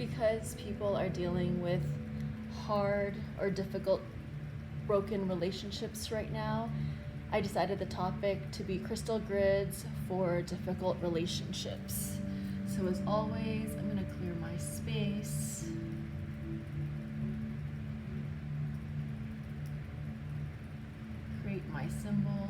Because people are dealing with hard or difficult broken relationships right now, I decided the topic to be crystal grids for difficult relationships. So as always, I'm going to clear my space. Create my symbol.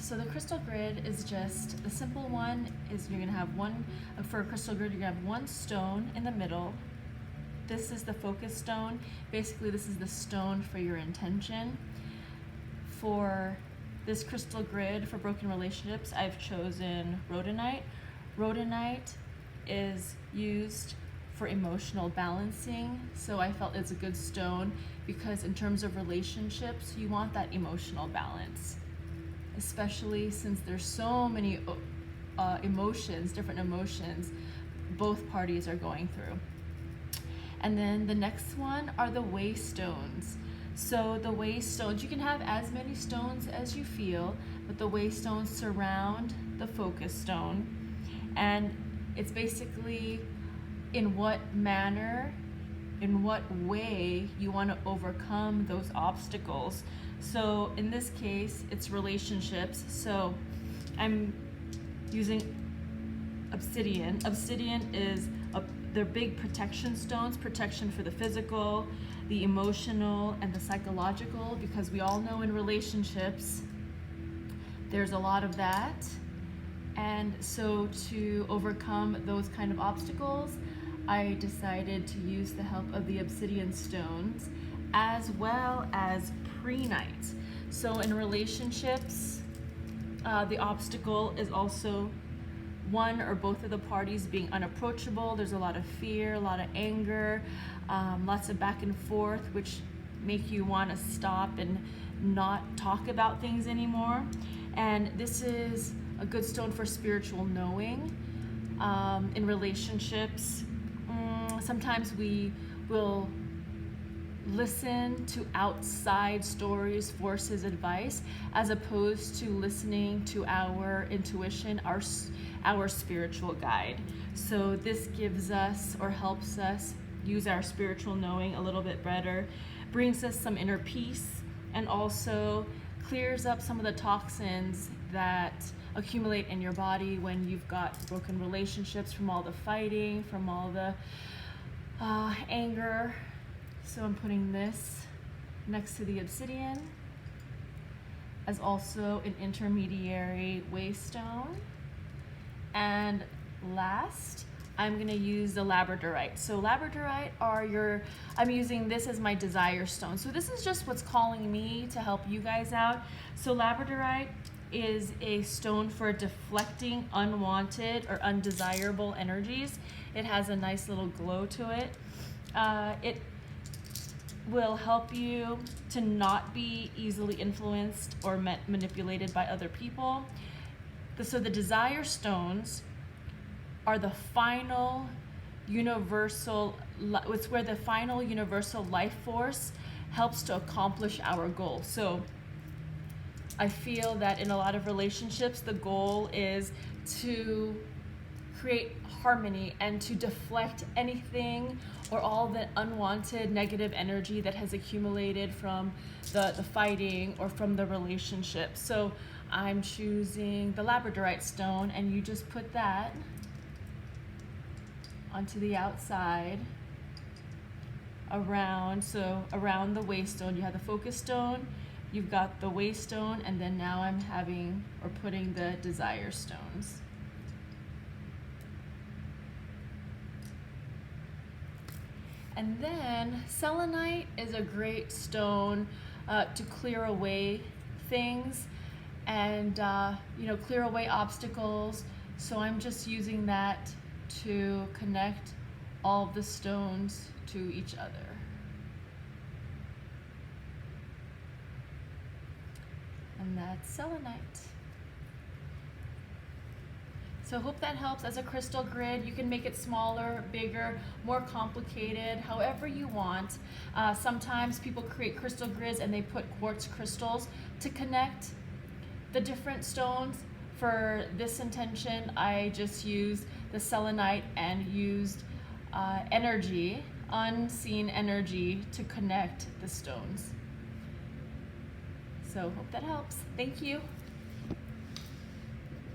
So the crystal grid is just, the simple one is you're gonna have one, for a crystal grid, you're gonna have one stone in the middle. This is the focus stone. Basically, this is the stone for your intention. For this crystal grid for broken relationships, I've chosen rhodonite. Rhodonite is used for emotional balancing, so I felt it's a good stone because in terms of relationships, you want that emotional balance. Especially since there's so many emotions, different emotions, both parties are going through. And then the next one are the way stones. So the way stones, you can have as many stones as you feel, but the way stones surround the focus stone. And it's basically in what manner, in what way you want to overcome those obstacles. So in this case, it's relationships. So I'm using obsidian. Obsidian is they're big protection stones, protection for the physical, the emotional, and the psychological, because we all know in relationships, there's a lot of that. And so to overcome those kind of obstacles, I decided to use the help of the obsidian stones as well as prehnite. So in relationships, the obstacle is also one or both of the parties being unapproachable. There's a lot of fear, a lot of anger, lots of back and forth, which make you want to stop and not talk about things anymore. And this is a good stone for spiritual knowing. In relationships, sometimes we will listen to outside stories, forces, advice, as opposed to listening to our intuition, our spiritual guide. So this gives us or helps us use our spiritual knowing a little bit better, brings us some inner peace, and also clears up some of the toxins that accumulate in your body when you've got broken relationships from all the fighting, from all the anger. So I'm putting this next to the obsidian as also an intermediary way stone. And last, I'm gonna use the labradorite. So labradorite I'm using this as my desire stone. So this is just what's calling me to help you guys out. So labradorite is a stone for deflecting unwanted or undesirable energies. It has a nice little glow to it. It will help you to not be easily influenced or manipulated by other people. So the desire stones are the final universal, it's where the final universal life force helps to accomplish our goal. So I feel that in a lot of relationships, the goal is to create harmony and to deflect anything or all the unwanted negative energy that has accumulated from the fighting or from the relationship. So I'm choosing the labradorite stone, and you just put that onto the outside around the way stone. You have the focus stone, you've got the way stone, and then now I'm putting the desire stones. And then selenite is a great stone to clear away things and clear away obstacles. So I'm just using that to connect all of the stones to each other. And that's selenite. So I hope that helps. As a crystal grid, you can make it smaller, bigger, more complicated, however you want. Sometimes people create crystal grids and they put quartz crystals to connect the different stones. For this intention, I just used the selenite and used energy, unseen energy, to connect the stones. So hope that helps. Thank you.